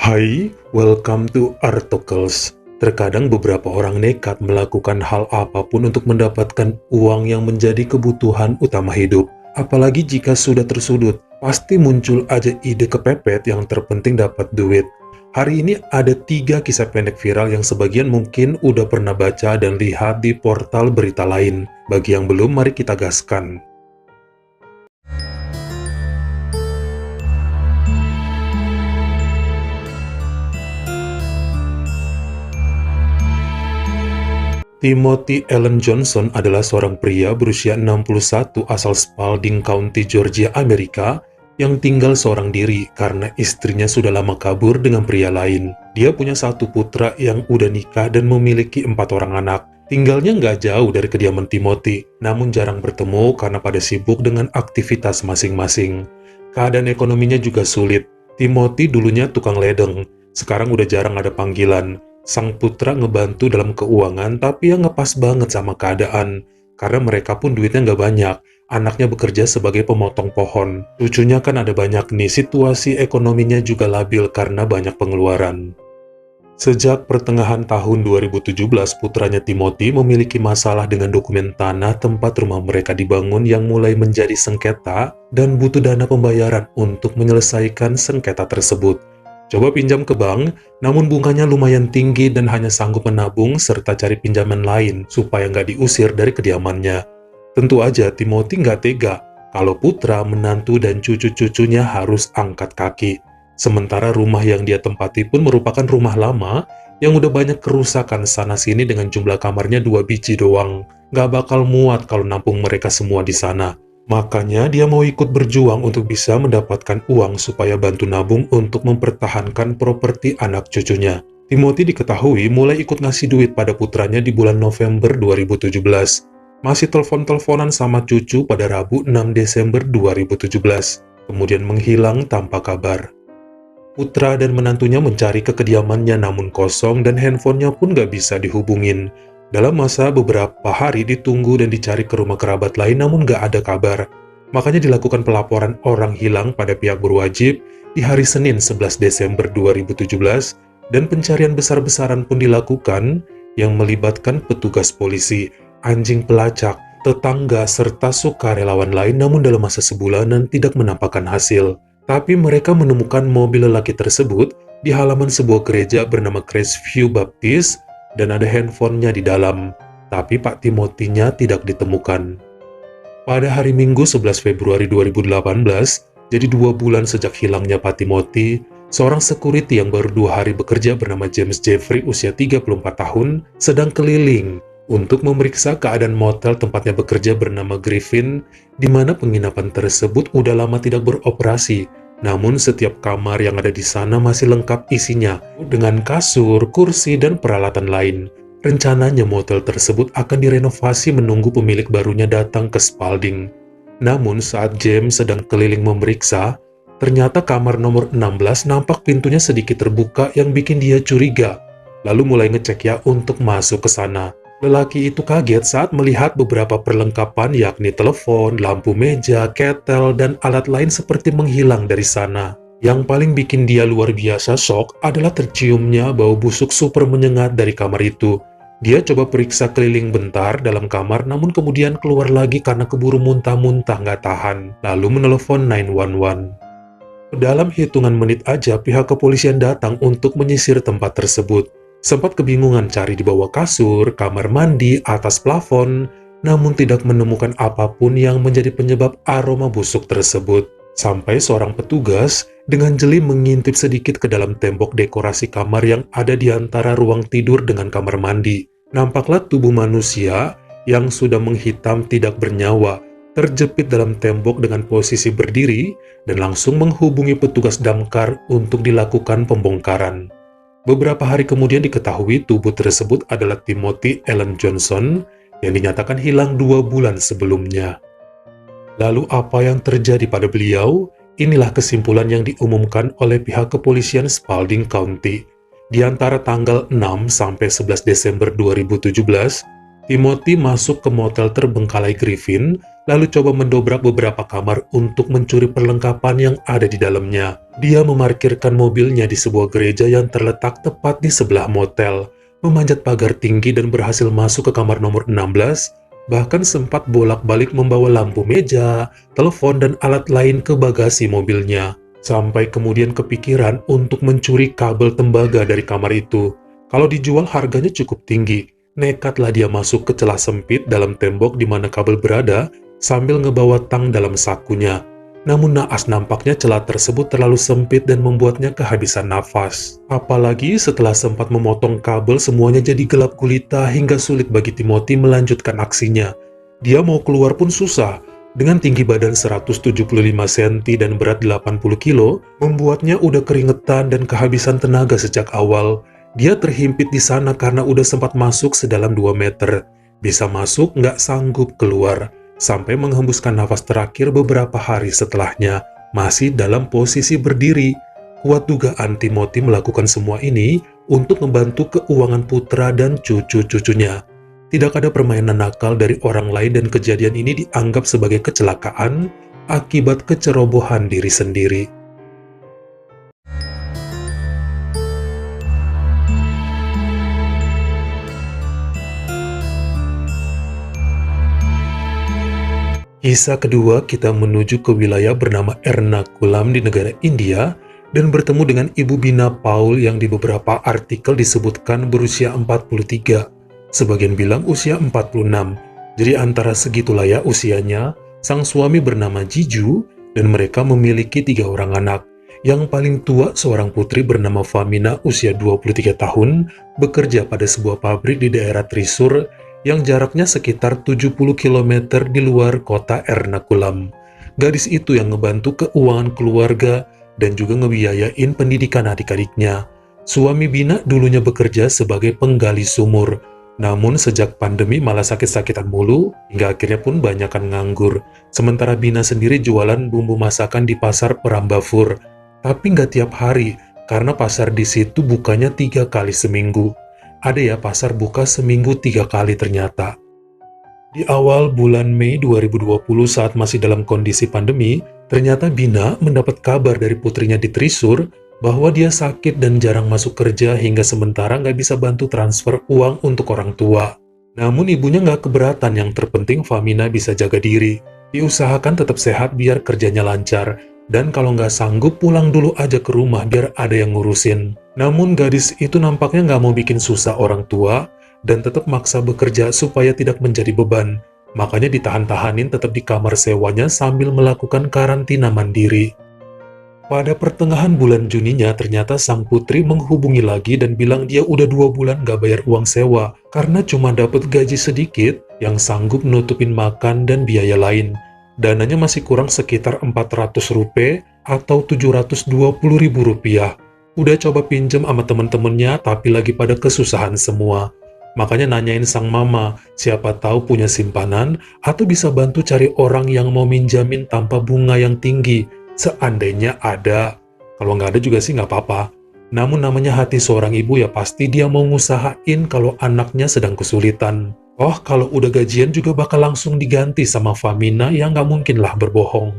Hai, welcome to Artocles. Terkadang beberapa orang nekat melakukan hal apapun untuk mendapatkan uang yang menjadi kebutuhan utama hidup. Apalagi jika sudah tersudut, pasti muncul aja ide kepepet yang terpenting dapat duit. Hari ini ada 3 kisah pendek viral yang sebagian mungkin udah pernah baca dan lihat di portal berita lain. Bagi yang belum, mari kita gaskan. Timothy Allen Johnson adalah seorang pria berusia 61 asal Spalding County, Georgia, Amerika, yang tinggal seorang diri karena istrinya sudah lama kabur dengan pria lain. Dia punya 1 putra yang udah nikah dan memiliki 4 orang anak. Tinggalnya nggak jauh dari kediaman Timothy, namun jarang bertemu karena pada sibuk dengan aktivitas masing-masing. Keadaan ekonominya juga sulit. Timothy dulunya tukang ledeng, sekarang udah jarang ada panggilan. Sang putra ngebantu dalam keuangan, tapi yang ngepas banget sama keadaan. Karena mereka pun duitnya nggak banyak. Anaknya bekerja sebagai pemotong pohon. Lucunya kan ada banyak nih, situasi ekonominya juga labil karena banyak pengeluaran. Sejak pertengahan tahun 2017, putranya Timothy memiliki masalah dengan dokumen tanah tempat rumah mereka dibangun yang mulai menjadi sengketa dan butuh dana pembayaran untuk menyelesaikan sengketa tersebut. Coba pinjam ke bank, namun bunganya lumayan tinggi dan hanya sanggup menabung serta cari pinjaman lain supaya nggak diusir dari kediamannya. Tentu aja Timothy nggak tega kalau putra, menantu, dan cucu-cucunya harus angkat kaki. Sementara rumah yang dia tempati pun merupakan rumah lama yang udah banyak kerusakan sana-sini dengan jumlah kamarnya 2 biji doang. Nggak bakal muat kalau nampung mereka semua di sana. Makanya dia mau ikut berjuang untuk bisa mendapatkan uang supaya bantu nabung untuk mempertahankan properti anak cucunya. Timothy diketahui mulai ikut ngasih duit pada putranya di bulan November 2017. Masih telepon-teleponan sama cucu pada Rabu 6 Desember 2017. Kemudian menghilang tanpa kabar. Putra dan menantunya mencari ke kediamannya namun kosong dan handphonenya pun gak bisa dihubungin. Dalam masa beberapa hari ditunggu dan dicari ke rumah kerabat lain namun gak ada kabar. Makanya dilakukan pelaporan orang hilang pada pihak berwajib di hari Senin 11 Desember 2017 dan pencarian besar-besaran pun dilakukan yang melibatkan petugas polisi, anjing pelacak, tetangga, serta sukarelawan lain namun dalam masa sebulanan tidak menampakkan hasil. Tapi mereka menemukan mobil lelaki tersebut di halaman sebuah gereja bernama Crestview Baptist dan ada handphonenya di dalam, tapi Pak Timothy-nya tidak ditemukan. Pada hari Minggu 11 Februari 2018, jadi 2 bulan sejak hilangnya Pak Timothy, seorang security yang baru 2 hari bekerja bernama James Jeffrey usia 34 tahun sedang keliling untuk memeriksa keadaan motel tempatnya bekerja bernama Griffin, di mana penginapan tersebut udah lama tidak beroperasi. Namun setiap kamar yang ada di sana masih lengkap isinya, dengan kasur, kursi, dan peralatan lain. Rencananya motel tersebut akan direnovasi menunggu pemilik barunya datang ke Spalding. Namun saat James sedang keliling memeriksa, ternyata kamar nomor 16 nampak pintunya sedikit terbuka yang bikin dia curiga. Lalu mulai ngecek ya untuk masuk ke sana. Lelaki itu kaget saat melihat beberapa perlengkapan yakni telepon, lampu meja, ketel, dan alat lain seperti menghilang dari sana. Yang paling bikin dia luar biasa shock adalah terciumnya bau busuk super menyengat dari kamar itu. Dia coba periksa keliling bentar dalam kamar namun kemudian keluar lagi karena keburu muntah-muntah nggak tahan. Lalu menelepon 911. Dalam hitungan menit aja pihak kepolisian datang untuk menyisir tempat tersebut. Sempat kebingungan cari di bawah kasur, kamar mandi, atas plafon, namun tidak menemukan apapun yang menjadi penyebab aroma busuk tersebut. Sampai seorang petugas dengan jeli mengintip sedikit ke dalam tembok dekorasi kamar yang ada di antara ruang tidur dengan kamar mandi. Nampaklah tubuh manusia yang sudah menghitam tidak bernyawa, terjepit dalam tembok dengan posisi berdiri dan langsung menghubungi petugas damkar untuk dilakukan pembongkaran. Beberapa hari kemudian diketahui tubuh tersebut adalah Timothy Allen Johnson yang dinyatakan hilang 2 bulan sebelumnya. Lalu apa yang terjadi pada beliau? Inilah kesimpulan yang diumumkan oleh pihak kepolisian Spalding County. Di antara tanggal 6 sampai 11 Desember 2017, Timothy masuk ke motel terbengkalai Griffin lalu coba mendobrak beberapa kamar untuk mencuri perlengkapan yang ada di dalamnya. Dia memarkirkan mobilnya di sebuah gereja yang terletak tepat di sebelah motel, memanjat pagar tinggi dan berhasil masuk ke kamar nomor 16, bahkan sempat bolak-balik membawa lampu meja, telepon, dan alat lain ke bagasi mobilnya. Sampai kemudian kepikiran untuk mencuri kabel tembaga dari kamar itu. Kalau dijual harganya cukup tinggi. Nekatlah dia masuk ke celah sempit dalam tembok di mana kabel berada sambil ngebawa tang dalam sakunya. Namun naas nampaknya celah tersebut terlalu sempit dan membuatnya kehabisan nafas. Apalagi setelah sempat memotong kabel semuanya jadi gelap gulita hingga sulit bagi Timothy melanjutkan aksinya. Dia mau keluar pun susah. Dengan tinggi badan 175 cm dan berat 80 kilo, membuatnya udah keringetan dan kehabisan tenaga sejak awal. Dia terhimpit di sana karena udah sempat masuk sedalam 2 meter. Bisa masuk, nggak sanggup keluar. Sampai menghembuskan nafas terakhir beberapa hari setelahnya, masih dalam posisi berdiri. Kuat dugaan Timothy melakukan semua ini untuk membantu keuangan putra dan cucu-cucunya. Tidak ada permainan nakal dari orang lain dan kejadian ini dianggap sebagai kecelakaan akibat kecerobohan diri sendiri. Kisah kedua, kita menuju ke wilayah bernama Ernakulam di negara India dan bertemu dengan Ibu Bina Paul yang di beberapa artikel disebutkan berusia 43. Sebagian bilang usia 46. Jadi antara segitulah ya usianya. Sang suami bernama Jiju dan mereka memiliki 3 orang anak. Yang paling tua seorang putri bernama Famina usia 23 tahun, bekerja pada sebuah pabrik di daerah Trisur yang jaraknya sekitar 70 km di luar kota Ernakulam. Gadis itu yang ngebantu keuangan keluarga dan juga ngebiayain pendidikan adik-adiknya. Suami Bina dulunya bekerja sebagai penggali sumur, namun sejak pandemi malah sakit-sakitan mulu, hingga akhirnya pun banyakan nganggur. Sementara Bina sendiri jualan bumbu masakan di pasar Perambafur, tapi nggak tiap hari, karena pasar di situ bukanya 3 kali seminggu. Ada ya pasar buka seminggu 3 kali ternyata. Di awal bulan Mei 2020 saat masih dalam kondisi pandemi, ternyata Bina mendapat kabar dari putrinya di Trisur bahwa dia sakit dan jarang masuk kerja hingga sementara nggak bisa bantu transfer uang untuk orang tua. Namun ibunya nggak keberatan, yang terpenting Famina bisa jaga diri. Diusahakan tetap sehat biar kerjanya lancar. Dan kalau nggak sanggup pulang dulu aja ke rumah biar ada yang ngurusin. Namun gadis itu nampaknya nggak mau bikin susah orang tua dan tetap maksa bekerja supaya tidak menjadi beban. Makanya ditahan-tahanin tetap di kamar sewanya sambil melakukan karantina mandiri. Pada pertengahan bulan Juninya ternyata sang putri menghubungi lagi dan bilang dia udah 2 bulan nggak bayar uang sewa karena cuma dapat gaji sedikit yang sanggup nutupin makan dan biaya lain. Dananya masih kurang sekitar 400 rupiah atau 720 ribu rupiah. Udah coba pinjem sama temen-temennya tapi lagi pada kesusahan semua. Makanya nanyain sang mama, siapa tahu punya simpanan atau bisa bantu cari orang yang mau minjamin tanpa bunga yang tinggi. Seandainya ada. Kalau nggak ada juga sih nggak apa-apa. Namun namanya hati seorang ibu ya pasti dia mau ngusahain kalau anaknya sedang kesulitan. Oh, kalau udah gajian juga bakal langsung diganti sama Famina yang nggak mungkin lah berbohong.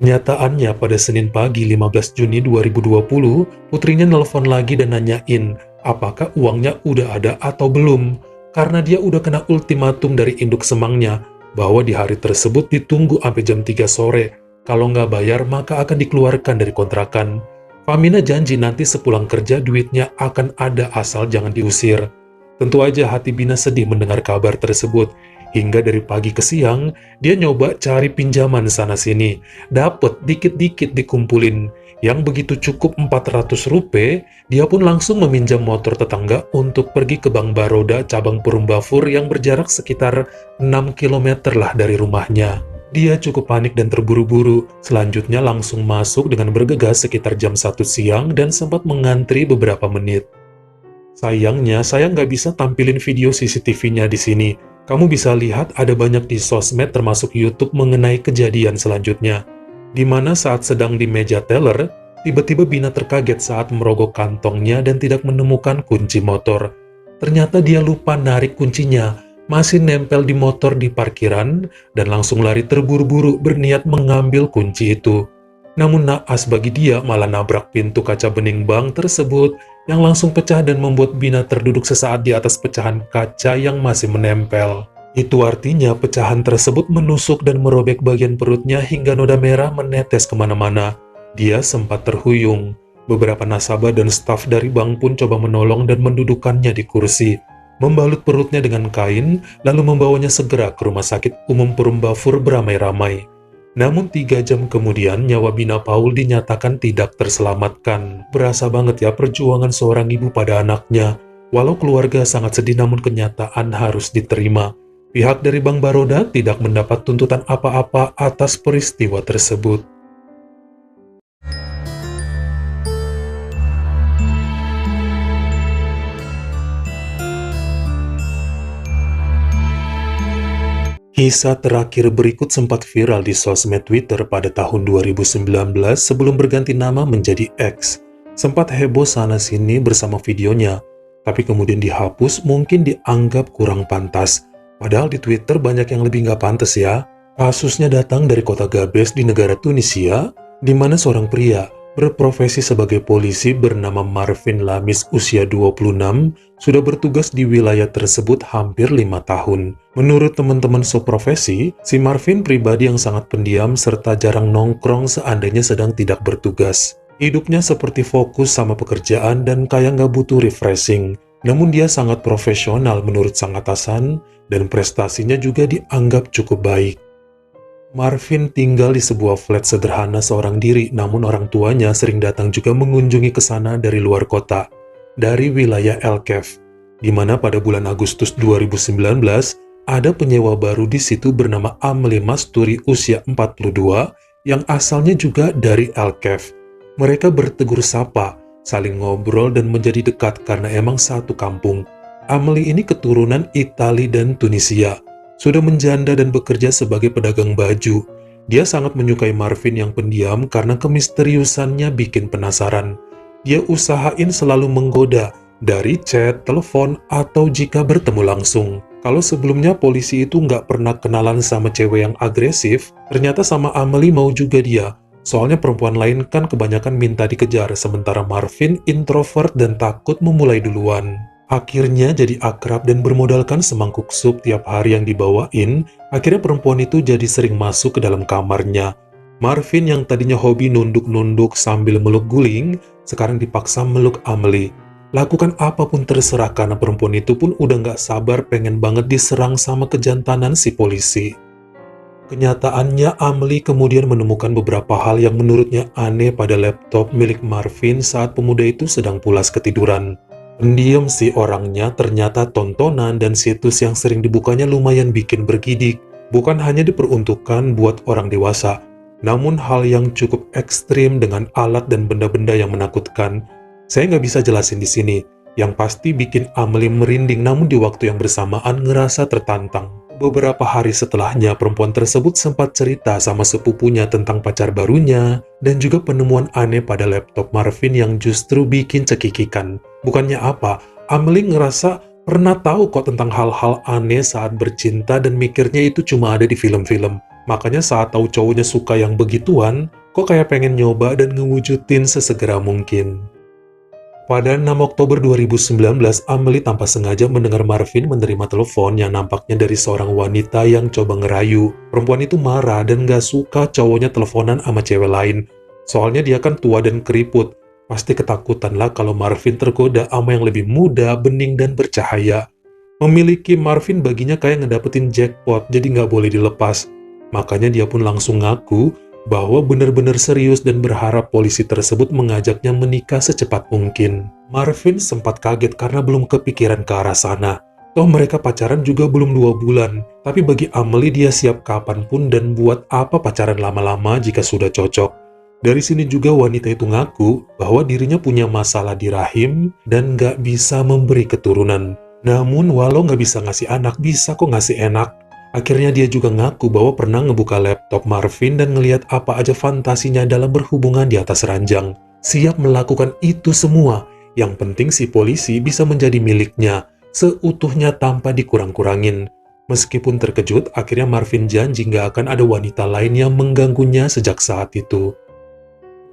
Kenyataannya pada Senin pagi 15 Juni 2020, putrinya nelpon lagi dan nanyain apakah uangnya udah ada atau belum. Karena dia udah kena ultimatum dari induk semangnya bahwa di hari tersebut ditunggu sampai jam 3 sore. Kalau nggak bayar maka akan dikeluarkan dari kontrakan. Famina janji nanti sepulang kerja duitnya akan ada asal jangan diusir. Tentu aja hati Bina sedih mendengar kabar tersebut. Hingga dari pagi ke siang, dia nyoba cari pinjaman sana-sini. Dapet dikit-dikit dikumpulin. Yang begitu cukup 400 rupiah, dia pun langsung meminjam motor tetangga untuk pergi ke Bank Baroda cabang Perambafur yang berjarak sekitar 6 km lah dari rumahnya. Dia cukup panik dan terburu-buru. Selanjutnya langsung masuk dengan bergegas sekitar jam 1 siang dan sempat mengantri beberapa menit. Sayangnya, saya nggak bisa tampilin video CCTV-nya di sini. Kamu bisa lihat ada banyak di sosmed termasuk YouTube mengenai kejadian selanjutnya. Di mana saat sedang di meja teller, tiba-tiba Bina terkaget saat merogoh kantongnya dan tidak menemukan kunci motor. Ternyata dia lupa narik kuncinya. masih nempel di motor di parkiran dan langsung lari terburu-buru berniat mengambil kunci itu. Namun naas bagi dia malah nabrak pintu kaca bening bank tersebut yang langsung pecah dan membuat Bina terduduk sesaat di atas pecahan kaca yang masih menempel. Itu artinya pecahan tersebut menusuk dan merobek bagian perutnya hingga noda merah menetes kemana-mana. Dia sempat terhuyung. Beberapa nasabah dan staf dari bank pun coba menolong dan mendudukkannya di kursi, membalut perutnya dengan kain, lalu membawanya segera ke Rumah Sakit Umum Perumbafur beramai-ramai. Namun 3 jam kemudian, nyawa Bina Paul dinyatakan tidak terselamatkan. Berasa banget ya perjuangan seorang ibu pada anaknya. Walau keluarga sangat sedih, namun kenyataan harus diterima. Pihak dari Bank Baroda tidak mendapat tuntutan apa-apa atas peristiwa tersebut. Kisah terakhir berikut sempat viral di sosmed Twitter pada tahun 2019 sebelum berganti nama menjadi X. Sempat heboh sana-sini bersama videonya, tapi kemudian dihapus mungkin dianggap kurang pantas. Padahal di Twitter banyak yang lebih nggak pantas ya. Kasusnya datang dari kota Gabes di negara Tunisia, di mana seorang pria berprofesi sebagai polisi bernama Marvin Lamis usia 26 sudah bertugas di wilayah tersebut hampir 5 tahun. Menurut teman-teman seprofesi, si Marvin pribadi yang sangat pendiam serta jarang nongkrong seandainya sedang tidak bertugas. Hidupnya seperti fokus sama pekerjaan dan kayak nggak butuh refreshing. Namun dia sangat profesional menurut sang atasan dan prestasinya juga dianggap cukup baik. Marvin tinggal di sebuah flat sederhana seorang diri, namun orang tuanya sering datang juga mengunjungi ke sana dari luar kota, dari wilayah El Kef, di mana pada bulan Agustus 2019 ada penyewa baru di situ bernama Amli Masturi usia 42 yang asalnya juga dari El Kef. Mereka bertegur sapa, saling ngobrol dan menjadi dekat karena emang satu kampung. Amli ini keturunan Itali dan Tunisia. Sudah menjanda dan bekerja sebagai pedagang baju. Dia sangat menyukai Marvin yang pendiam karena kemisteriusannya bikin penasaran. Dia usahain selalu menggoda dari chat, telepon, atau jika bertemu langsung. Kalau sebelumnya polisi itu nggak pernah kenalan sama cewek yang agresif, ternyata sama Amelie mau juga dia. Soalnya perempuan lain kan kebanyakan minta dikejar, sementara Marvin introvert dan takut memulai duluan. Akhirnya jadi akrab dan bermodalkan semangkuk sup tiap hari yang dibawain, akhirnya perempuan itu jadi sering masuk ke dalam kamarnya. Marvin yang tadinya hobi nunduk-nunduk sambil meluk guling, sekarang dipaksa meluk Amelie. Lakukan apapun terserah karena perempuan itu pun udah nggak sabar pengen banget diserang sama kejantanan si polisi. Kenyataannya Amelie kemudian menemukan beberapa hal yang menurutnya aneh pada laptop milik Marvin saat pemuda itu sedang pulas ketiduran. Pendiam si orangnya ternyata tontonan dan situs yang sering dibukanya lumayan bikin bergidik. Bukan hanya diperuntukkan buat orang dewasa, namun hal yang cukup ekstrim dengan alat dan benda-benda yang menakutkan. Saya nggak bisa jelasin di sini. Yang pasti bikin Amelie merinding namun di waktu yang bersamaan ngerasa tertantang. Beberapa hari setelahnya, perempuan tersebut sempat cerita sama sepupunya tentang pacar barunya dan juga penemuan aneh pada laptop Marvin yang justru bikin cekikikan. Bukannya apa, Amelie ngerasa pernah tahu kok tentang hal-hal aneh saat bercinta dan mikirnya itu cuma ada di film-film. Makanya saat tahu cowoknya suka yang begituan, kok kayak pengen nyoba dan ngewujudin sesegera mungkin. Pada 6 Oktober 2019, Amelie tanpa sengaja mendengar Marvin menerima telepon yang nampaknya dari seorang wanita yang coba ngerayu. Perempuan itu marah dan gak suka cowoknya teleponan sama cewek lain. Soalnya dia kan tua dan keriput. Pasti ketakutan lah kalau Marvin tergoda sama yang lebih muda, bening, dan bercahaya. Memiliki Marvin baginya kayak ngedapetin jackpot, jadi nggak boleh dilepas. Makanya dia pun langsung ngaku bahwa benar-benar serius dan berharap polisi tersebut mengajaknya menikah secepat mungkin. Marvin sempat kaget karena belum kepikiran ke arah sana. Toh mereka pacaran juga belum 2 bulan, tapi bagi Amelie dia siap kapanpun dan buat apa pacaran lama-lama jika sudah cocok. Dari sini juga wanita itu ngaku bahwa dirinya punya masalah di rahim dan nggak bisa memberi keturunan. Namun walau nggak bisa ngasih anak, bisa kok ngasih enak. Akhirnya dia juga ngaku bahwa pernah ngebuka laptop Marvin dan ngeliat apa aja fantasinya dalam berhubungan di atas ranjang. Siap melakukan itu semua. Yang penting si polisi bisa menjadi miliknya, seutuhnya tanpa dikurang-kurangin. Meskipun terkejut, akhirnya Marvin janji nggak akan ada wanita lain yang mengganggunya sejak saat itu.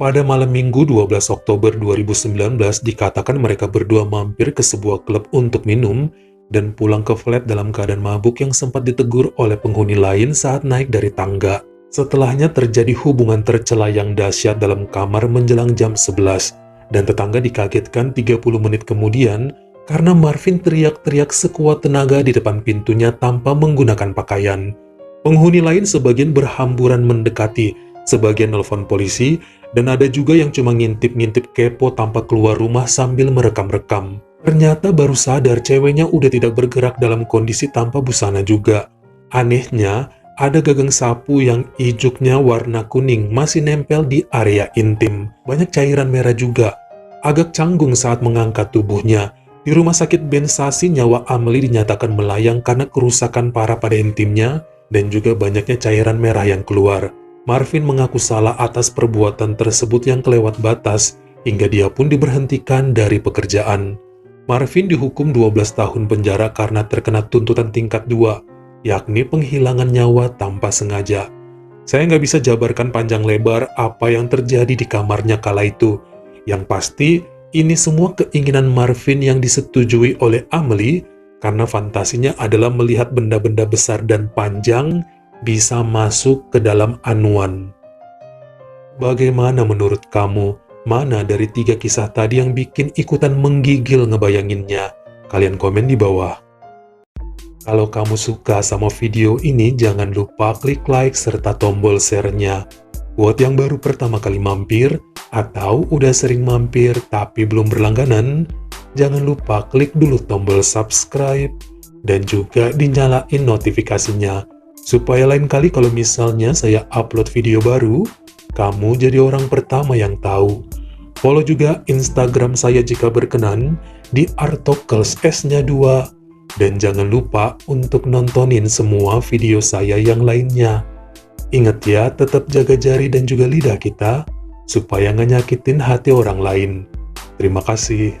Pada malam Minggu 12 Oktober 2019, dikatakan mereka berdua mampir ke sebuah klub untuk minum dan pulang ke flat dalam keadaan mabuk yang sempat ditegur oleh penghuni lain saat naik dari tangga. Setelahnya terjadi hubungan tercela yang dahsyat dalam kamar menjelang jam 11, dan tetangga dikagetkan 30 menit kemudian karena Marvin teriak-teriak sekuat tenaga di depan pintunya tanpa menggunakan pakaian. Penghuni lain sebagian berhamburan mendekati, sebagian nelpon polisi, dan ada juga yang cuma ngintip-ngintip kepo tanpa keluar rumah sambil merekam-rekam. Ternyata baru sadar ceweknya udah tidak bergerak dalam kondisi tanpa busana juga. Anehnya, ada gagang sapu yang ijuknya warna kuning masih nempel di area intim. Banyak cairan merah juga. Agak canggung saat mengangkat tubuhnya. Di rumah sakit Ben Sasse, nyawa Amelie dinyatakan melayang karena kerusakan parah pada intimnya dan juga banyaknya cairan merah yang keluar. Marvin mengaku salah atas perbuatan tersebut yang kelewat batas, hingga dia pun diberhentikan dari pekerjaan. Marvin dihukum 12 tahun penjara karena terkena tuntutan tingkat 2, yakni penghilangan nyawa tanpa sengaja. Saya nggak bisa jabarkan panjang lebar apa yang terjadi di kamarnya kala itu. Yang pasti, ini semua keinginan Marvin yang disetujui oleh Amelie karena fantasinya adalah melihat benda-benda besar dan panjang bisa masuk ke dalam anuan. Bagaimana menurut kamu? Mana dari 3 kisah tadi yang bikin ikutan menggigil ngebayanginnya? Kalian komen di bawah. Kalau kamu suka sama video ini, jangan lupa klik like serta tombol share-nya. Buat yang baru pertama kali mampir, atau udah sering mampir tapi belum berlangganan, jangan lupa klik dulu tombol subscribe, dan juga dinyalain notifikasinya. Supaya lain kali kalau misalnya saya upload video baru, kamu jadi orang pertama yang tahu. Follow juga Instagram saya jika berkenan di Artokels S-nya 2. Dan jangan lupa untuk nontonin semua video saya yang lainnya. Ingat ya, tetap jaga jari dan juga lidah kita, supaya nggak nyakitin hati orang lain. Terima kasih.